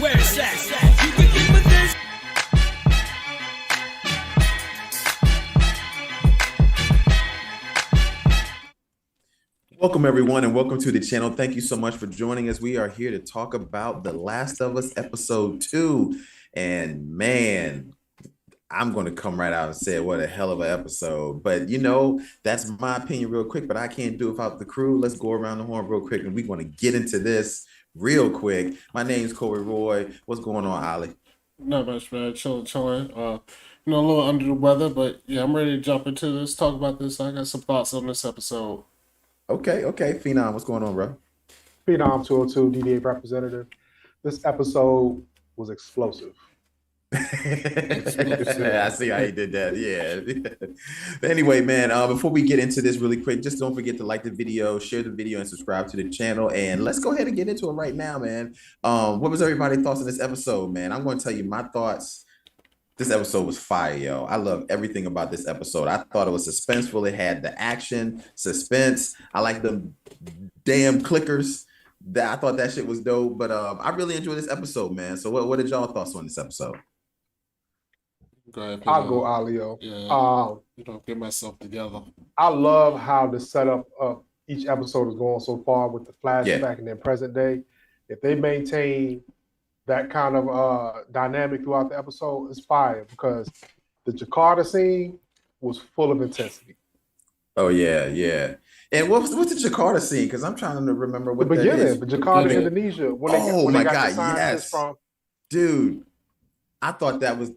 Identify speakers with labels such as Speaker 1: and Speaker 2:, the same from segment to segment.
Speaker 1: where it's at. You can get with this.
Speaker 2: Welcome everyone and welcome to the channel. Thank you so much for joining us. We are here to talk about The Last of Us episode 2. And man, I'm going to come right out and say what a hell of an episode. But you know, that's my opinion real quick, but I can't do it without the crew. Let's go around the horn real quick and we're going to get into this real quick. My name is Corey Roy. What's going on, Ali?
Speaker 3: Not much, man. Chilling. A little under the weather, but yeah, I'm ready to jump into this, talk about this. I got some thoughts on this episode.
Speaker 2: Okay. Phenom, what's going on, bro?
Speaker 4: Phenom 202, DDA representative. This episode was explosive.
Speaker 2: I see how he did that. Yeah. Anyway, man, before we get into this really quick, just don't forget to like the video, share the video, and subscribe to the channel. And let's go ahead and get into it right now, man. What was everybody's thoughts on this episode, man? I'm going to tell you my thoughts. This episode was fire, yo. I love everything about this episode. I thought it was suspenseful. It had the action, suspense. I like the damn clickers. I thought that shit was dope. But I really enjoyed this episode, man. So what did y'all thoughts on this episode?
Speaker 3: Go ahead,
Speaker 4: I'll go Alio.
Speaker 3: Yeah, get myself together.
Speaker 4: I love how the setup of each episode is going so far with the flashback and then present day. If they maintain that kind of dynamic throughout the episode, it's fire because the Jakarta scene was full of intensity.
Speaker 2: Oh yeah. And what's the Jakarta scene? Because I'm trying to remember what
Speaker 4: the beginning,
Speaker 2: that is.
Speaker 4: the Jakarta, Indonesia. When they got the scientists from.
Speaker 2: Dude, I thought that was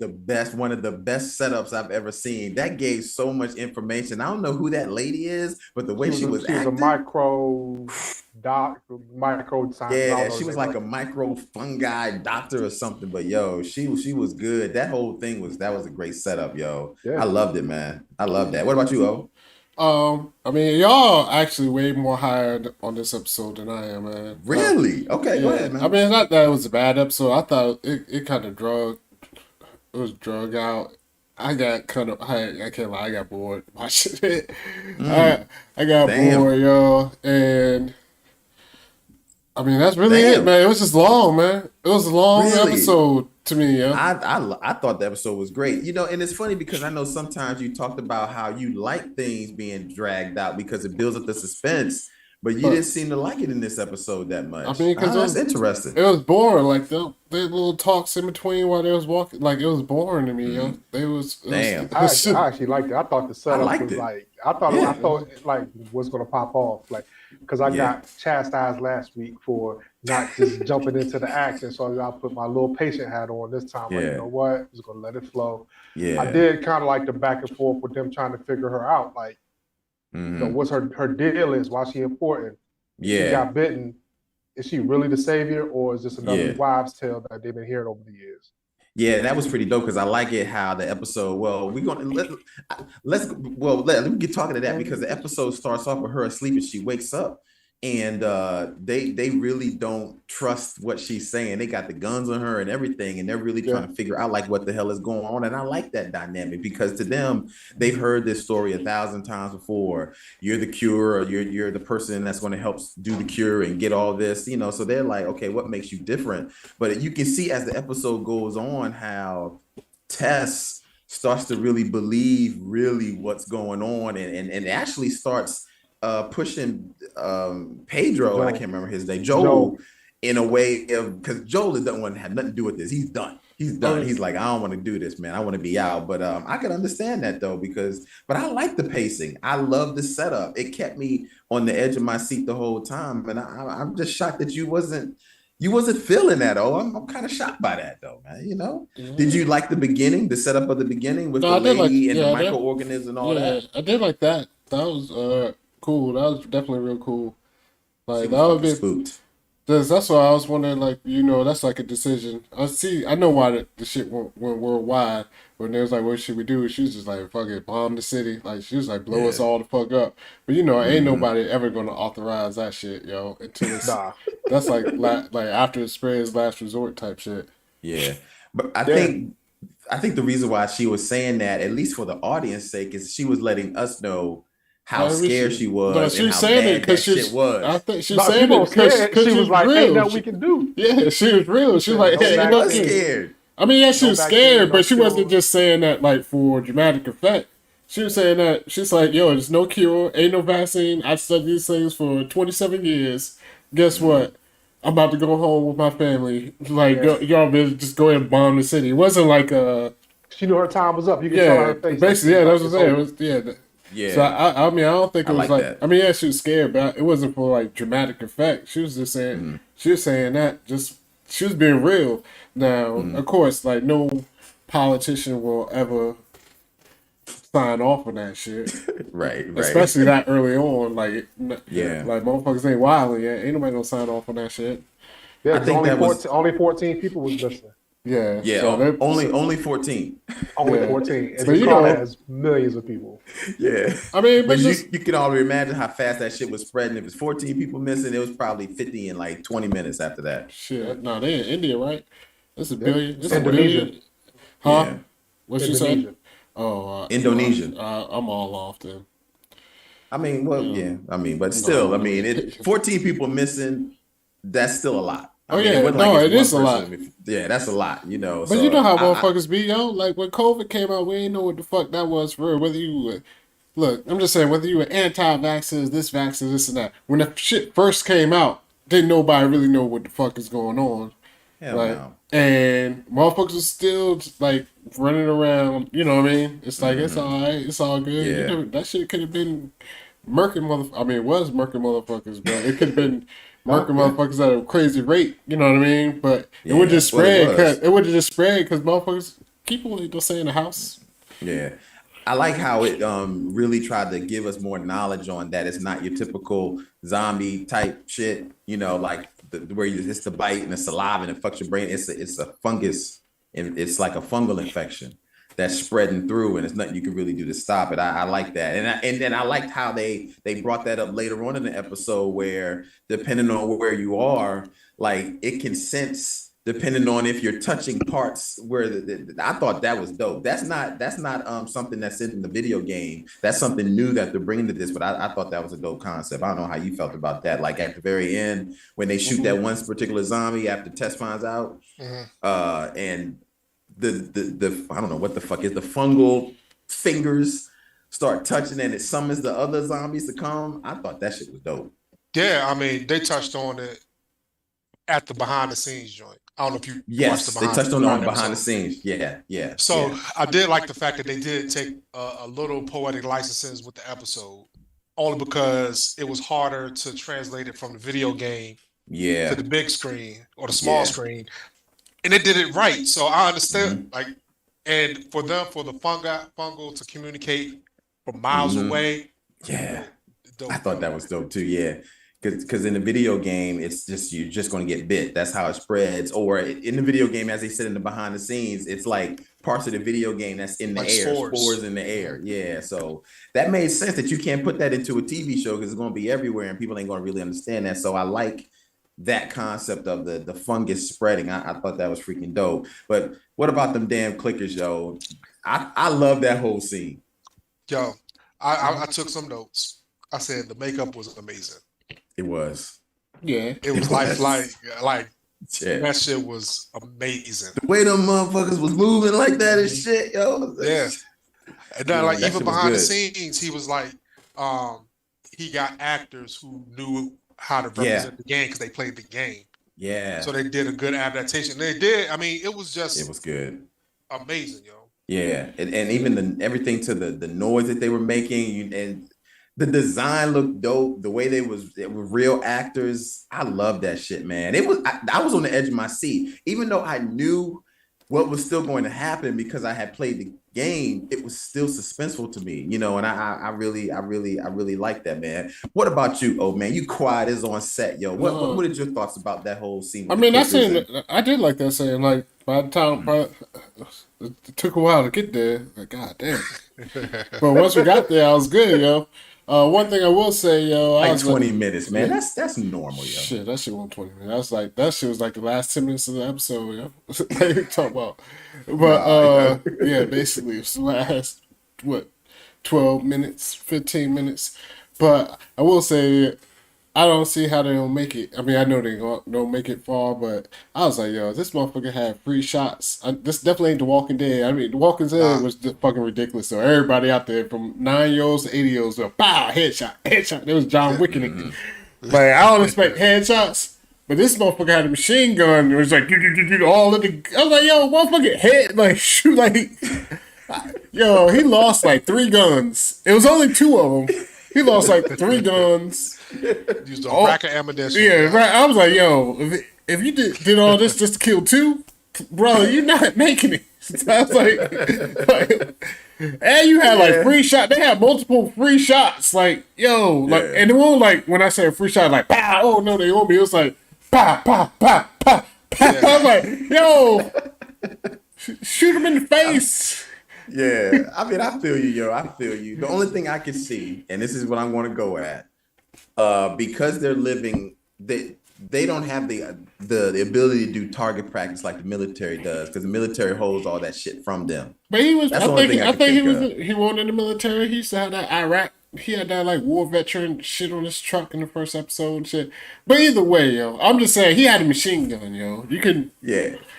Speaker 2: one of the best setups I've ever seen. That gave so much information. I don't know who that lady is, but the way she was acting.
Speaker 4: She was a micro scientist.
Speaker 2: Yeah, she was like a micro fungi doctor or something. But yo, she was good. That whole thing was a great setup, yo. Yeah. I loved it, man. I love that. What about you, O?
Speaker 3: I mean, y'all actually way more higher on this episode than I am, man.
Speaker 2: Really? Okay, go ahead, man.
Speaker 3: I mean, it's not that it was a bad episode. I thought it kind of was drug out. I can't lie, I got bored watching it. I got bored, yo. And I mean, that's really it, man. It was just long, man. It was a long episode to me, yo.
Speaker 2: I thought the episode was great. You know, and it's funny because I know sometimes you talked about how you like things being dragged out because it builds up the suspense. But you didn't seem to like it in this episode that much. I mean, because that's interesting.
Speaker 3: It was boring. Like the little talks in between while they was walking. Like it was boring to me. Yo.
Speaker 4: I actually liked it. I thought the setup was like. I thought like was gonna pop off. Like because I got chastised last week for not just jumping into the action. So I put my little patient hat on this time. Like, you know what? I'm just gonna let it flow. Yeah. I did kind of like the back and forth with them trying to figure her out. Like. You know, what's her deal is, why she important. She got bitten. Is she really the savior, or is this another wives' tale that they've been hearing over the years?
Speaker 2: Yeah, that was pretty dope because I like it how the episode. Well, we're gonna let me get talking to that because the episode starts off with her asleep and she wakes up. And they really don't trust what she's saying. They got the guns on her and everything, and they're really trying to figure out like what the hell is going on. And I like that dynamic because to them, they've heard this story 1,000 times before. You're the cure, or you're the person that's going to help do the cure and get all this, you know. So they're like, okay, what makes you different? But you can see as the episode goes on how Tess starts to really believe what's going on, and actually starts pushing Pedro, and I can't remember his name, Joel, in a way of because Joel doesn't want to have nothing to do with this. He's done. He's like, I don't want to do this, man. I want to be out. But I can understand that though, but I like the pacing. I love the setup. It kept me on the edge of my seat the whole time. And I'm just shocked that you wasn't feeling that. I'm kind of shocked by that though, man. You know, did you like the beginning, the setup of the beginning with the lady and the microorganisms and all that?
Speaker 3: I did like that. That was cool. That was definitely real cool. Like that would be spooked. That's why I was wondering, like, you know, that's like a decision. I know why the shit went worldwide. When they was like, what should we do? She was just like, fuck it, bomb the city. Like, she was like, blow us all the fuck up. But, you know, ain't nobody ever going to authorize that shit, yo. Until it's, that's like after it spreads, last resort type shit.
Speaker 2: Yeah. But I think the reason why she was saying that, at least for the audience sake, is she was letting us know how scared she was
Speaker 3: no, she
Speaker 2: and
Speaker 3: was
Speaker 2: how
Speaker 3: saying it
Speaker 2: bad
Speaker 3: because
Speaker 2: that shit was.
Speaker 3: I think she
Speaker 4: No,
Speaker 3: was
Speaker 4: she
Speaker 3: saying it
Speaker 4: wasn't scared.
Speaker 3: because
Speaker 4: She was like,
Speaker 3: real.
Speaker 4: "Ain't nothing we can do."
Speaker 3: Yeah, she was real. She was like,
Speaker 4: No
Speaker 3: hey,
Speaker 2: She
Speaker 3: ain't
Speaker 2: was
Speaker 3: nothing.
Speaker 2: scared.
Speaker 3: I mean, yeah, she
Speaker 4: No
Speaker 3: was
Speaker 4: vaccine,
Speaker 3: scared,
Speaker 4: no
Speaker 3: but she wasn't
Speaker 4: cure.
Speaker 3: just saying that like for dramatic effect. She was saying that she's like, yo, there's no cure, ain't no vaccine. I've studied these things for 27 years. Guess what? I'm about to go home with my family. Like,
Speaker 4: Yeah.
Speaker 3: y'all better just go ahead and bomb the city. It wasn't like
Speaker 4: She knew her time was up. You could tell her
Speaker 3: yeah,
Speaker 4: face.
Speaker 3: basically, yeah, that's what I'm
Speaker 4: it's
Speaker 3: saying. It
Speaker 4: over.
Speaker 3: was, yeah. So
Speaker 2: Yeah,
Speaker 3: I mean, I don't think
Speaker 2: I
Speaker 3: it was
Speaker 2: like
Speaker 3: like.
Speaker 2: that.
Speaker 3: I mean, yeah, she was scared, but it wasn't for like dramatic effect. She was just saying.
Speaker 2: Mm-hmm.
Speaker 3: She was saying that just she was being real. Now, of course, like no politician will ever sign off on that shit,
Speaker 2: Right,
Speaker 3: especially that early on. Like,
Speaker 2: Yeah.
Speaker 3: like motherfuckers ain't wilding yet. Ain't nobody gonna sign off on that shit.
Speaker 4: Yeah,
Speaker 2: I
Speaker 4: because
Speaker 2: think
Speaker 4: only
Speaker 2: that was
Speaker 4: 14, only 14 people was listening.
Speaker 3: Yeah.
Speaker 2: yeah,
Speaker 3: So they,
Speaker 2: only 14.
Speaker 4: Only
Speaker 3: Yeah.
Speaker 4: 14. And
Speaker 3: But you
Speaker 4: Jakarta
Speaker 3: know,
Speaker 4: has millions of people.
Speaker 2: Yeah.
Speaker 3: I mean,
Speaker 2: But
Speaker 3: but just
Speaker 2: you can already imagine how fast that shit was spreading. If it's 14 people missing, it was probably 50 in like 20 minutes after that.
Speaker 3: shit. No, they in India, right? It's a
Speaker 4: Yep.
Speaker 3: billion. It's a
Speaker 2: Somewhere.
Speaker 4: Indonesia.
Speaker 3: billion. Huh?
Speaker 2: Yeah.
Speaker 3: What you say?
Speaker 4: Indonesia.
Speaker 3: Oh,
Speaker 2: Indonesia.
Speaker 3: I'm all off then.
Speaker 2: I mean, well,
Speaker 3: Yeah.
Speaker 2: yeah. I mean, but
Speaker 3: No.
Speaker 2: still, I mean, 14 people missing, that's still a lot. I
Speaker 3: Oh
Speaker 2: mean, it
Speaker 3: yeah,
Speaker 2: wasn't
Speaker 3: no,
Speaker 2: like
Speaker 3: it
Speaker 2: it's one
Speaker 3: is a lot.
Speaker 2: person. Yeah, that's a lot, you know.
Speaker 3: But you know
Speaker 2: So
Speaker 3: how motherfuckers be, yo. Like when COVID came out, we ain't know what the fuck that was for real. Whether you were, look, I'm just saying, whether you were anti-vaxxers, this vaccine, this and that. When the shit first came out, didn't nobody really know what the fuck is going on.
Speaker 2: hell
Speaker 3: Like,
Speaker 2: no.
Speaker 3: and motherfuckers was still just, like running around. You know what I mean? It's like it's all right, it's all good. You
Speaker 2: Yeah.
Speaker 3: know, that shit could have been murking motherfuckers. I mean, it was murking motherfuckers, but it could have been murking
Speaker 2: Oh, yeah.
Speaker 3: motherfuckers at a crazy rate. You know what I mean? But it would
Speaker 2: Yeah,
Speaker 3: just
Speaker 2: well, it
Speaker 3: spread.
Speaker 2: was.
Speaker 3: It would just spread because motherfuckers, people don't stay in the house.
Speaker 2: Yeah. I like how it really tried to give us more knowledge on that. It's not your typical zombie type shit, you know, like where it's the bite and the saliva and it fucks your brain. It's a fungus and it's like a fungal infection that's spreading through and it's nothing you can really do to stop it. I like that. And then I liked how they brought that up later on in the episode where depending on where you are, like it can sense depending on if you're touching parts where I thought that was dope. That's not something that's in the video game. That's something new that they're bringing to this, but I thought that was a dope concept. I don't know how you felt about that. Like at the very end when they shoot that one particular zombie after Tess finds out, and the I don't know what the fuck is the fungal fingers start touching and it summons the other zombies to come. I thought that shit was dope.
Speaker 5: Yeah, I mean, they touched on it at the behind the scenes joint. I don't know if you watched
Speaker 2: Yes,
Speaker 5: the
Speaker 2: they touched on
Speaker 5: behind
Speaker 2: behind the
Speaker 5: episode.
Speaker 2: scenes. Yeah.
Speaker 5: So
Speaker 2: yeah.
Speaker 5: I did like the fact that they did take a little poetic licenses with the episode, only because it was harder to translate it from the video game to the big screen or the small screen, and they did it right. So I understand, like, and for the fungal to communicate from miles away.
Speaker 2: Yeah,
Speaker 5: dope.
Speaker 2: I thought that was dope too. Yeah, because in the video game, it's just you're just going to get bit. That's how it spreads. Or in the video game, as they said in the behind the scenes, it's like parts of the video game that's in the
Speaker 5: Like
Speaker 2: air,
Speaker 5: spores.
Speaker 2: spores in the air. Yeah, so that made sense that you can't put that into a TV show because it's going to be everywhere and people ain't going to really understand that. So I like that concept of the fungus spreading. I thought that was freaking dope. But what about them damn clickers, yo? I love that whole scene.
Speaker 5: Yo, I took some notes. I said the makeup was amazing.
Speaker 2: It was.
Speaker 3: Yeah.
Speaker 5: It was like
Speaker 2: Yeah.
Speaker 5: that shit was amazing.
Speaker 2: The way them motherfuckers was moving like that and shit, yo.
Speaker 5: Yeah. And then like
Speaker 2: that
Speaker 5: even
Speaker 2: shit was
Speaker 5: behind the
Speaker 2: good.
Speaker 5: scenes, he was like, he got actors who knew how to represent the game because they played the game.
Speaker 2: Yeah.
Speaker 5: So they did a good adaptation. They did. I mean, it was
Speaker 2: good.
Speaker 5: Amazing, yo.
Speaker 2: Yeah, and even everything to the noise that they were making, and the design looked dope. The way they were real actors. I love that shit, man. It was I was on the edge of my seat, even though I knew what was still going to happen because I had played the game. It was still suspenseful to me, you know. And I really like that, man. What about you, oh man? You quiet as on set, yo. What are your thoughts about that whole scene?
Speaker 3: I mean, that scene, I did like that scene. Like by the time, it took a while to get there. Like, god damn. But once we got there, I was good, yo. One thing I will say, yo,
Speaker 2: like 20 minutes, man. That's normal, yo.
Speaker 3: Shit, that shit wasn't 20 minutes. That shit was like the last 10 minutes of the episode, yo. Like talk about, but yeah, basically it's the last 12 minutes, 15 minutes. But I will say, I don't see how they don't make it. I mean, I know they don't make it far, but I was like, yo, this motherfucker had free shots. This definitely ain't The Walking Dead. I mean, The Walking Dead was just fucking ridiculous. So everybody out there from 9-year-olds to 80-years, pow, headshot. It was John Wick in it. Like, I don't expect headshots, but this motherfucker had a machine gun. It was like, all of the. I was like, yo, motherfucker head, like, shoot, like. Yo, he lost like 3 guns. It was only 2 of them. He lost like 3 guns.
Speaker 5: Used a rack of ammunition.
Speaker 3: Yeah, right. I was like, yo, if you did all this just to kill 2, bro, you're not making it. So I was like, and you had like free shot. They had multiple free shots. Like, yo, like, and it wasn't like when I say free shot, like, pow, oh no, they won't be. It was like, pow, pow, pow, pow, pow. I was like, yo, shoot him in the face.
Speaker 2: Yeah, I mean, I feel you, yo. I feel you. The only thing I can see, and this is what I'm going to go at, because they're living, they don't have the ability to do target practice like the military does, because the military holds all that shit from them.
Speaker 3: But he was. I think he wasn't in the military. He used to have that Iraq. He had that like war veteran shit on his truck in the first episode and shit. But either way, yo, I'm just saying he had a machine gun, yo. You can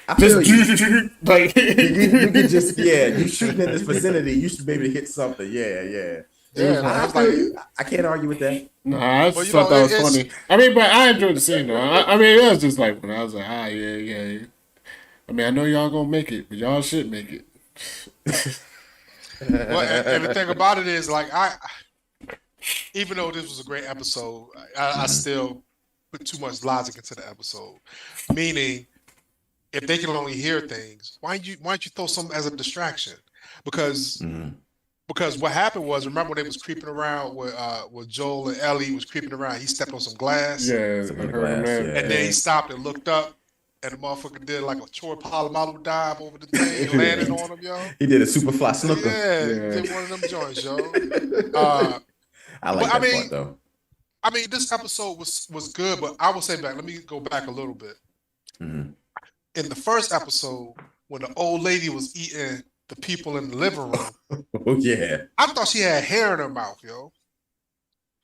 Speaker 2: I feel
Speaker 3: you. Like
Speaker 2: you could just you shooting in this vicinity, you should be able to hit something. Yeah. I can't argue with that.
Speaker 3: Nah, I just thought that was funny. I mean, but I enjoyed the scene though. I mean, it was just like when I was like, yeah. I mean, I know y'all gonna make it, but y'all should make it.
Speaker 5: Well, and the thing about it is, like, even though this was a great episode, I still put too much logic into the episode. Meaning, if they can only hear things, why don't you throw something as a distraction? Because what happened was, remember when they was creeping around with Joel and Ellie was creeping around, he stepped on some glass.
Speaker 3: And
Speaker 5: then he stopped and looked up, and the motherfucker did like a Troy Polamalu dive over the thing and landed on him, yo.
Speaker 2: He did a super fly snooker.
Speaker 5: Yeah, he did one of them joints, yo.
Speaker 2: I like that part though.
Speaker 5: I mean, this episode was good, but I will say back. Let me go back a little bit. In the first episode, when the old lady was eating the people in the living room, I thought she had hair in her mouth, yo.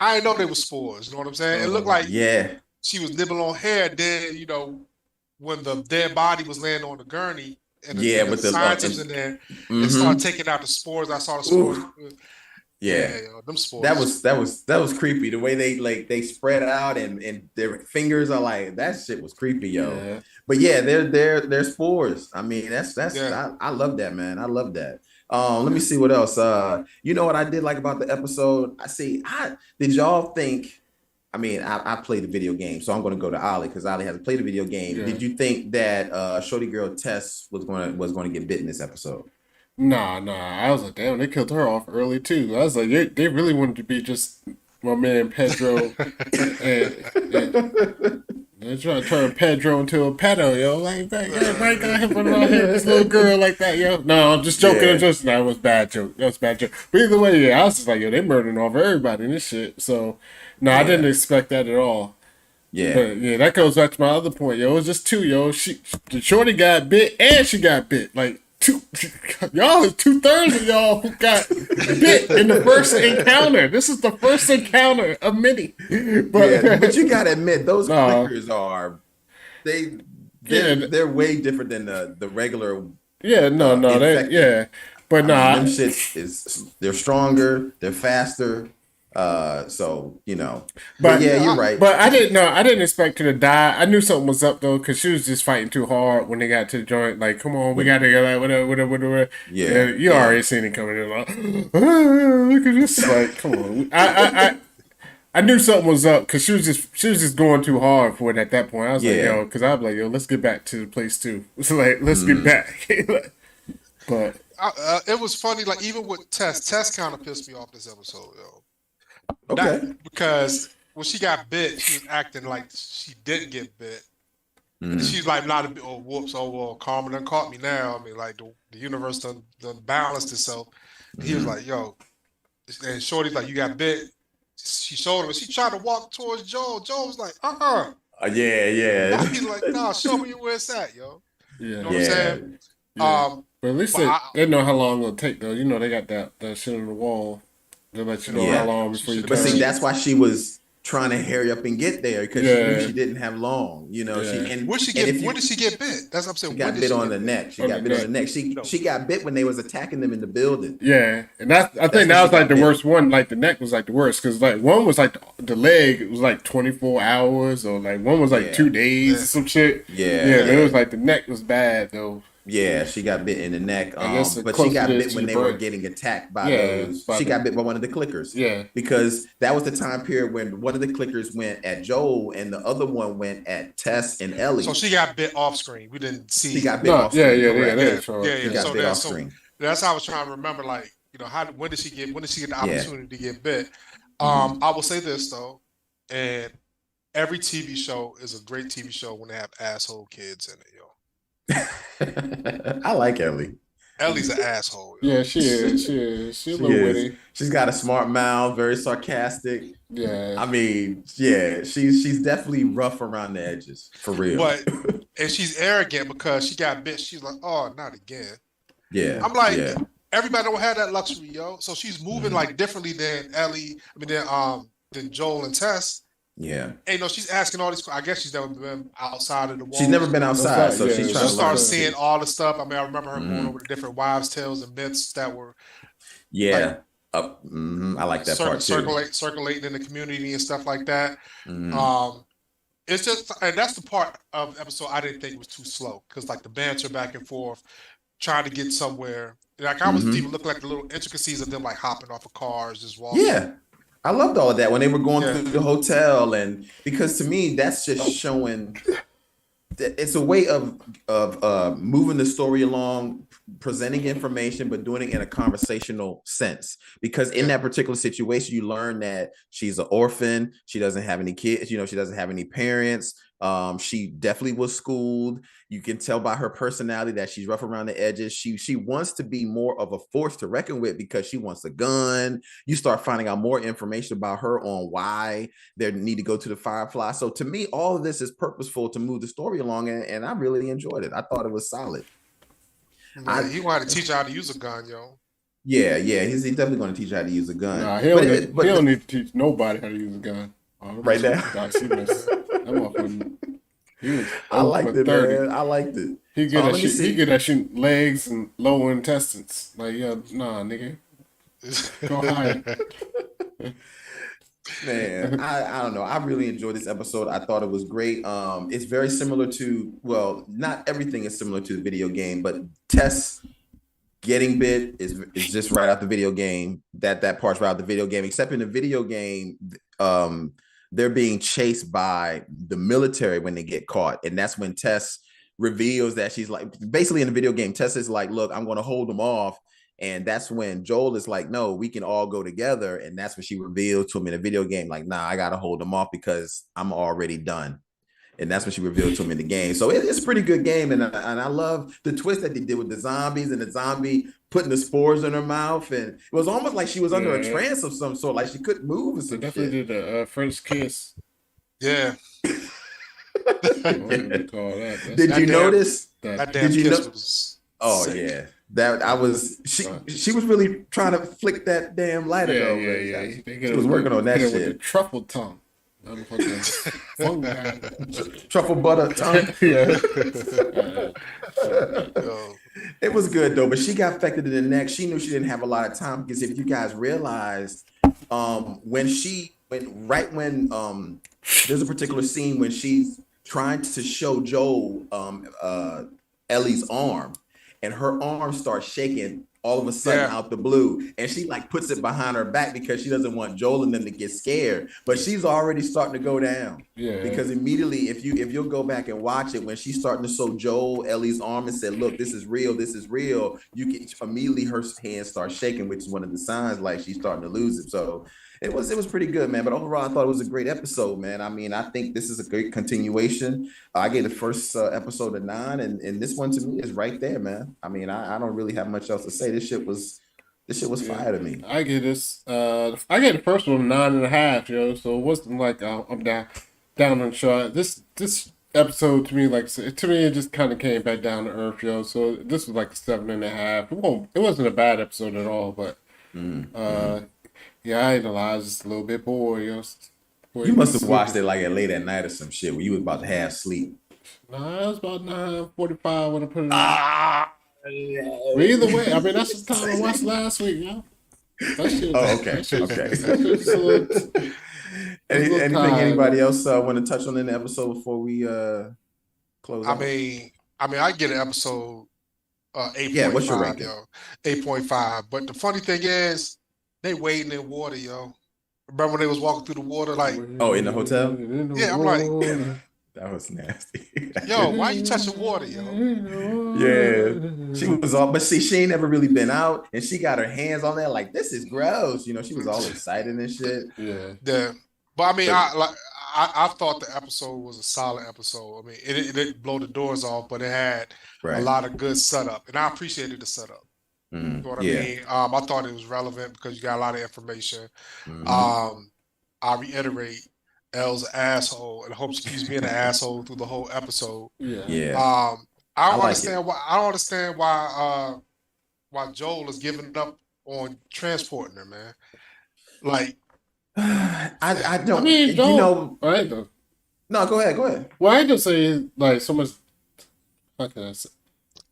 Speaker 5: I didn't know they were spores. You know what I'm saying? It looked like she was nibbling on hair. Then when the dead body was laying on the gurney, and the scientists in there, they started taking out the spores. I saw the spores. Them spores.
Speaker 2: That was creepy. The way they spread out and their fingers are like, that shit was creepy, yo. Yeah. But they're spores. I mean, that's I love that, man. I love that. Let me see what else. You know what I did like about the episode? Did y'all think? I mean, I played the video game, so I'm going to go to Ollie because Ollie hasn't played the video game. Yeah. Did you think that Shorty Girl Tess was going to get bit in this episode?
Speaker 3: Nah. I was like, damn, they killed her off early too. I was like, they really wanted to be just my man Pedro, and they're trying to turn Pedro into a pedo, yo. Like, right got him running around here with this little girl like that, yo. No, I'm just joking. That was a bad joke. But either way, I was just like, yo, they murdering off everybody in this shit. So, no, I didn't expect that at all. Yeah. But that goes back to my other point, yo. It was just 2, yo. The shorty got bit and she got bit. Like, 2, y'all is 2/3 of y'all who got bit in the first encounter. This is the first encounter of many.
Speaker 2: But you gotta admit, those clickers are they're way different than the regular.
Speaker 3: But
Speaker 2: them shits they're stronger, they're faster. So but you're right.
Speaker 3: But I didn't expect her to die. I knew something was up though, because she was just fighting too hard when they got to the joint. Like, come on, we gotta go, like, whatever. Yeah, and you already seen it coming in. Like, look at this. Like, come on. I knew something was up because she was just going too hard for it at that point. I was like, yo, because I was like, yo, let's get back to the place too. So like, let's get back. But
Speaker 5: it was funny. Like, even with Tess kind of pissed me off this episode, yo.
Speaker 2: Okay.
Speaker 5: Because when she got bit, she was acting like she didn't get bit. She's like, not a bit. Oh, whoops! Oh well, karma done caught me now. I mean, like the universe done balanced itself. He was like, yo, and Shorty's like, you got bit. She showed him. She tried to walk towards Joe. Joe was like,
Speaker 2: yeah.
Speaker 5: He's like, nah, show me where it's at, yo.
Speaker 3: Yeah.
Speaker 5: You know what I'm saying?
Speaker 3: But at least they know how long it'll take, though. You know, they got that shit on the wall. They'll let you know how long before you
Speaker 2: But see, that's why she was trying to hurry up and get there because she knew she didn't have long. You know,
Speaker 5: Where did she get bit? That's what I'm saying.
Speaker 2: She got bit on the neck. She got bit on the neck. She got bit when they was attacking them in the building.
Speaker 3: Yeah, and I think that was like the worst one. Like the neck was like the worst because like one was like the leg. It was like 24 hours or like one was like 2 days or some shit. It was like the neck was bad though.
Speaker 2: Yeah, she got bit in the neck. But she got bit when they were getting attacked by those. She got bit by one of the clickers.
Speaker 3: Yeah.
Speaker 2: Because that was the time period when one of the clickers went at Joel and the other one went at Tess and Ellie.
Speaker 5: So she got bit off screen. We didn't see.
Speaker 2: She got bit off screen.
Speaker 5: She
Speaker 2: got bit off screen.
Speaker 5: That's how I was trying to remember, like, you know, when did she get the opportunity to get bit? I will say this though, and every TV show is a great TV show when they have asshole kids in it, yo.
Speaker 2: I like Ellie.
Speaker 5: Ellie's an asshole. Yo.
Speaker 3: Yeah, she is. She's a little witty.
Speaker 2: She's got a smart mouth, very sarcastic.
Speaker 3: Yeah.
Speaker 2: I mean, she's definitely rough around the edges, for real.
Speaker 5: But and she's arrogant because she got bit. She's like, oh, not again.
Speaker 2: Yeah.
Speaker 5: I'm like, everybody don't have that luxury, yo. So she's moving like differently than Ellie. I mean, than Joel and Tess.
Speaker 2: Yeah.
Speaker 5: Hey, no, she's asking all these. I guess she's never been outside of the wall.
Speaker 2: She's never been outside, so she's trying to
Speaker 5: start seeing all the stuff. I mean, I remember her going over the different wives' tales and myths that were.
Speaker 2: Yeah. I like that part too.
Speaker 5: Circulating in the community and stuff like that. It's just, and that's the part of the episode I didn't think was too slow because like the banter back and forth, trying to get somewhere. Like I was even looking at the little intricacies of them like hopping off of cars, just walking.
Speaker 2: Yeah. I loved all of that when they were going through the hotel, and because to me that's just showing that it's a way of moving the story along, presenting information, but doing it in a conversational sense. Because in that particular situation, you learn that she's an orphan, she doesn't have any kids, you know, she doesn't have any parents. She definitely was schooled. You can tell by her personality that she's rough around the edges. She wants to be more of a force to reckon with because she wants a gun. You start finding out more information about her on why they need to go to the Firefly. So to me, all of this is purposeful to move the story along, and I really enjoyed it. I thought it was solid.
Speaker 5: He wanted to teach her how to use a gun, yo.
Speaker 2: Yeah, he's definitely going to teach her how to use a gun.
Speaker 3: Nah, he don't need to teach nobody how to use a gun.
Speaker 2: Right now. I liked it, man. I liked it.
Speaker 3: He good at shooting legs and lower intestines. Like, nah, nigga. Go higher.
Speaker 2: Man, I don't know. I really enjoyed this episode. I thought it was great. It's very similar to, well, not everything is similar to the video game, but Tess getting bit is just right out the video game. That part's right out the video game. Except in the video game, they're being chased by the military when they get caught. And that's when Tess reveals that she's like, basically in the video game, Tess is like, look, I'm going to hold them off. And that's when Joel is like, no, we can all go together. And that's when she revealed to him in the video game, like, nah, I got to hold them off because I'm already done. And that's when she revealed to him in the game. So it's a pretty good game. And I love the twist that they did with the zombies and the zombie putting the spores in her mouth. And it was almost like she was under a trance of some sort, like she couldn't move. Or some
Speaker 3: definitely did a French kiss.
Speaker 5: Yeah.
Speaker 2: Did you notice?
Speaker 5: That damn kiss was sick.
Speaker 2: Yeah. That I was she was really trying to flick that damn lighter though.
Speaker 3: Yeah.
Speaker 2: She was working on that shit.
Speaker 3: With the truffle tongue.
Speaker 2: Truffle butter tongue. It was good though, but she got affected in the neck. She knew she didn't have a lot of time because if you guys realized, when there's a particular scene when she's trying to show Joel Ellie's arm, and her arm starts shaking all of a sudden out the blue, and she like puts it behind her back because she doesn't want Joel and them to get scared, but she's already starting to go down. Because immediately if you'll go back and watch it, when she's starting to show Joel Ellie's arm and said, look, this is real, you can immediately her hands start shaking, which is one of the signs like she's starting to lose it. So it was pretty good, man. But overall, I thought it was a great episode, man. I mean, I think this is a great continuation. I gave the first episode a 9, and this one to me is right there, man. I mean, I don't really have much else to say. This shit was fire to me.
Speaker 3: I get this. I gave the first one 9.5, yo. So it wasn't like I'm down on the shot. This episode to me, it just kind of came back down to earth, yo. So this was like a 7.5. It wasn't a bad episode at all, but Yeah, I ain't gonna lie, I was just a little bit bored, yo.
Speaker 2: You must have watched it like at late at night or some shit where you was about to have sleep.
Speaker 3: Nah, it was about 9:45 when I put it on.
Speaker 2: Ah,
Speaker 3: But either way, I mean that's the time I watched last week, yo. That shit.
Speaker 2: Oh, okay.
Speaker 3: That shit,
Speaker 2: Okay.
Speaker 3: That shit's a little,
Speaker 2: Anything
Speaker 3: tired,
Speaker 2: anybody
Speaker 3: man.
Speaker 2: else want to touch on in the episode before we close out?
Speaker 5: I get an episode 8.5,
Speaker 2: yeah, what's your ranking?
Speaker 5: yo. 8.5. But the funny thing is, they wading in water, yo. Remember when they was walking through the water, like,
Speaker 2: Oh, in the hotel?
Speaker 5: Yeah, I'm like,
Speaker 2: that was nasty.
Speaker 5: yo, why you touching water, yo?
Speaker 2: Yeah, she was all, but see, she ain't never really been out, and she got her hands on there like this is gross. You know, she was all excited and shit.
Speaker 5: Yeah. But I mean, I thought the episode was a solid episode. I mean, it didn't blow the doors off, but it had a lot of good setup, and I appreciated the setup. You know what I mean? I thought it was relevant because you got a lot of information. I reiterate, Elle's an asshole, and I hope she keeps being an asshole through the whole episode.
Speaker 2: Yeah.
Speaker 5: I don't understand why. I don't understand why Joel is giving up on transporting her, man. Like,
Speaker 2: I don't.
Speaker 3: I mean,
Speaker 2: Joel, you know,
Speaker 3: right though.
Speaker 2: No, go ahead.
Speaker 3: Well, I just say like so much. How can I say?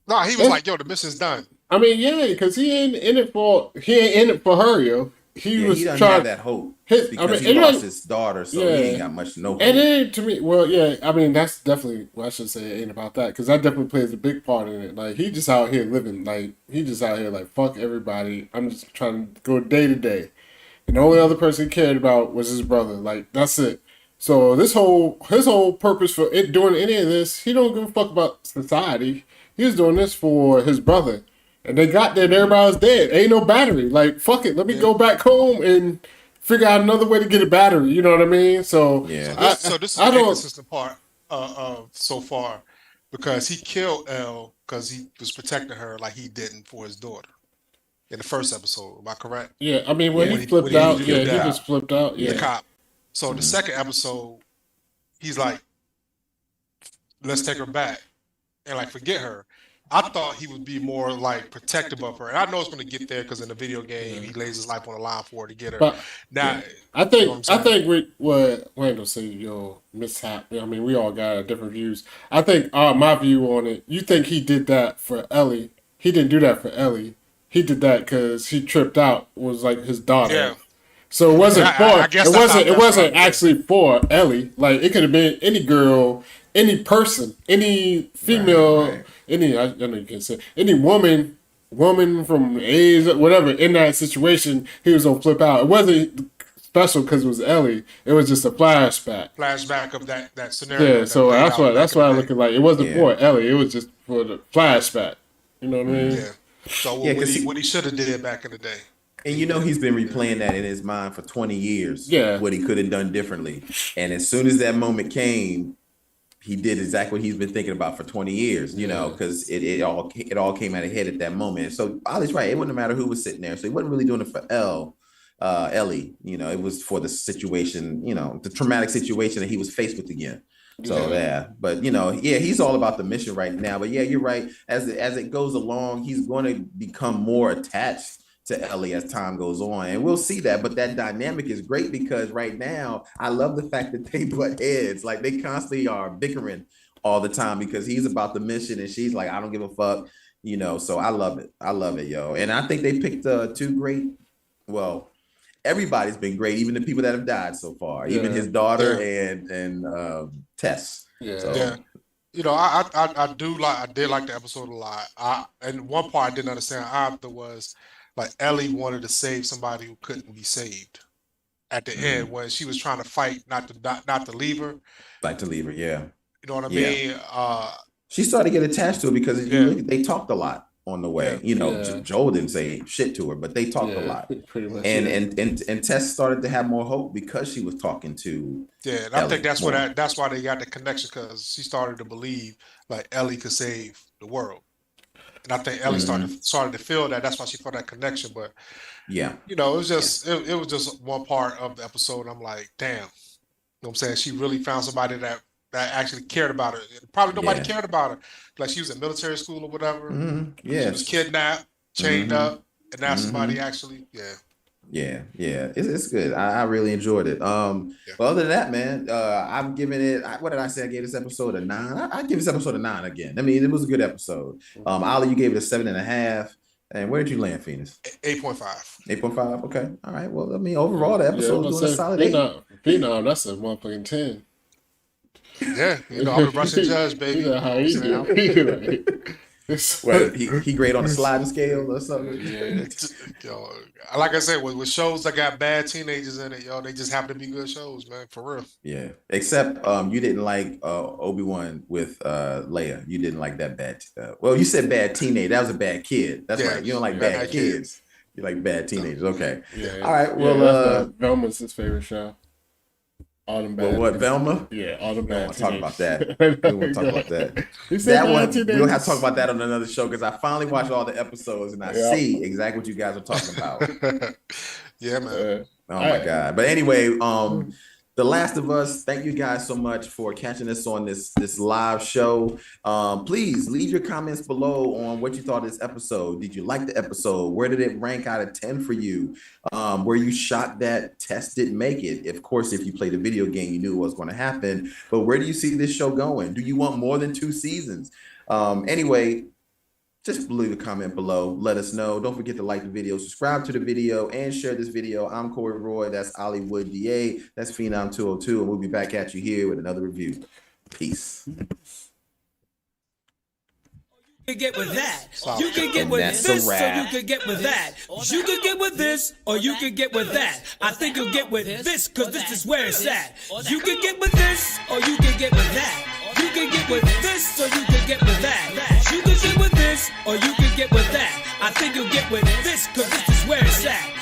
Speaker 5: No, he was like, "Yo, the mission's done."
Speaker 3: I mean, yeah, because he ain't in it for her, yo. He
Speaker 2: doesn't have that hope because he lost his daughter, so he ain't got much no hope.
Speaker 3: And then to me, well, yeah, I mean that's definitely. Well, I should say it ain't about that because that definitely plays a big part in it. Like he just out here living, like he just out here like fuck everybody. I'm just trying to go day to day, and the only other person he cared about was his brother. Like that's it. So his whole purpose for it doing any of this, he don't give a fuck about society. He was doing this for his brother. And they got there and everybody was dead. Ain't no battery. Like, fuck it. Let me go back home and figure out another way to get a battery. You know what I mean? So,
Speaker 5: this is the inconsistent part so far because he killed Elle because he was protecting her like he didn't for his daughter in the first episode. Am I correct?
Speaker 3: Yeah, I mean, when he flipped out, he just flipped out. Yeah.
Speaker 5: The cop. So the second episode, he's like, let's take her back and like forget her. I thought he would be more like protective of her, and I know it's going to get there because in the video game he lays his life on the line for her to get her.
Speaker 3: But
Speaker 5: now,
Speaker 3: I think we ain't gonna say your mishap. I mean, we all got different views. I think my view on it. You think he did that for Ellie? He didn't do that for Ellie. He did that because he tripped out. Was like his daughter.
Speaker 5: Yeah.
Speaker 3: So it wasn't it wasn't actually for Ellie. Like it could have been any girl, any person, any female. Right. I know you can say any woman from age, whatever, in that situation, he was gonna flip out. It wasn't special because it was Ellie. It was just a flashback.
Speaker 5: Flashback of that scenario.
Speaker 3: Yeah, so that's why I look at like it wasn't for Ellie. It was just for the flashback. You know what I mean?
Speaker 5: Yeah. So what he should have did back in the day.
Speaker 2: And you know he's been replaying that in his mind for 20 years.
Speaker 3: Yeah.
Speaker 2: What he could have done differently. And as soon as that moment came, he did exactly what he's been thinking about for 20 years, you know, because it all came out ahead at that moment. So Ollie's right. It wouldn't matter who was sitting there. So he wasn't really doing it for Ellie. You know, it was for the situation, you know, the traumatic situation that he was faced with again. So but you know, he's all about the mission right now. But yeah, you're right. As it goes along, he's going to become more attached to Ellie as time goes on, and we'll see that. But that dynamic is great because right now I love the fact that they butt heads. Like they constantly are bickering all the time because he's about the mission and she's like, I don't give a fuck, you know. So I love it, yo. And I think they picked two great. Well, everybody's been great, even the people that have died so far, even his daughter and Tess.
Speaker 3: Yeah.
Speaker 5: So, you know, I did like the episode a lot. And one part I didn't understand either was like Ellie wanted to save somebody who couldn't be saved at the end when she was trying to fight not to leave her.
Speaker 2: Like to leave her, yeah.
Speaker 5: You know what I mean?
Speaker 2: She started to get attached to it because they talked a lot on the way. You know, Joel didn't say shit to her, but they talked a lot.
Speaker 3: Pretty much.
Speaker 2: And Tess started to have more hope because she was talking to
Speaker 5: and I think that's why they got the connection because she started to believe like Ellie could save the world. And I think Ellie started to feel that. That's why she felt that connection. But you know, it was just it was just one part of the episode. I'm like, damn. You know what I'm saying? She really found somebody that actually cared about her. Probably nobody cared about her. Like she was in military school or whatever. She was kidnapped, chained up, and now somebody actually,
Speaker 2: Yeah, it's good. I really enjoyed it. Well, other than that, man, I'm giving it. What did I say? I gave this episode a 9. I give this episode a 9 again. I mean, it was a good episode. Ollie, you gave it a 7.5. And where did you land, Phoenix?
Speaker 5: 8.5.
Speaker 2: 8.5. Okay. All right. Well, I mean, overall, the episode was doing a solid 8.
Speaker 3: Phenom, that's a 1.10.
Speaker 5: Yeah, I'm a Russian judge, baby.
Speaker 3: You know how he do.
Speaker 2: Well, he grade on a sliding scale or something.
Speaker 5: Yeah, yo, like I said, with shows that got bad teenagers in it, they just happen to be good shows, man, for real.
Speaker 2: Yeah, except you didn't like Obi-Wan with Leia. You didn't like that bad. Well, you said bad teenage. That was a bad kid. That's right. You don't like bad kids. You like bad teenagers. Okay.
Speaker 3: Yeah.
Speaker 2: All right. Well,
Speaker 3: Velma's his favorite show. All them bad.
Speaker 2: Well, what, Velma?
Speaker 3: Yeah, all them bad.
Speaker 2: We don't want to talk about that. We don't want to talk about that. That one, we'll have to talk about that on another show because I finally watched all the episodes and I see exactly what you guys are talking about.
Speaker 5: Yeah, man.
Speaker 2: Oh my God. But anyway, The Last of Us, thank you guys so much for catching us on this live show. Please leave your comments below on what you thought of this episode. Did you like the episode? Where did it rank out of 10 for you? Were you shocked that Tess didn't make it? Of course, if you played a video game, you knew what was going to happen. But where do you see this show going? Do you want more than 2 seasons? Anyway, just leave a comment below. Let us know. Don't forget to like the video, subscribe to the video, and share this video. I'm Corey Roy. That's Hollywood DA. That's Phenom 202. And we'll be back at you here with another review. Peace.
Speaker 1: You can get with that. You can get with this, or you can get with that. You can get with this, or you can get with that. I think you'll get with this, because this is where it's at. You can get with this, or you can get with that. You can get with this, or you can get with that. You can get with this, or you can get with that. I think you'll get with this, because this is where it's at.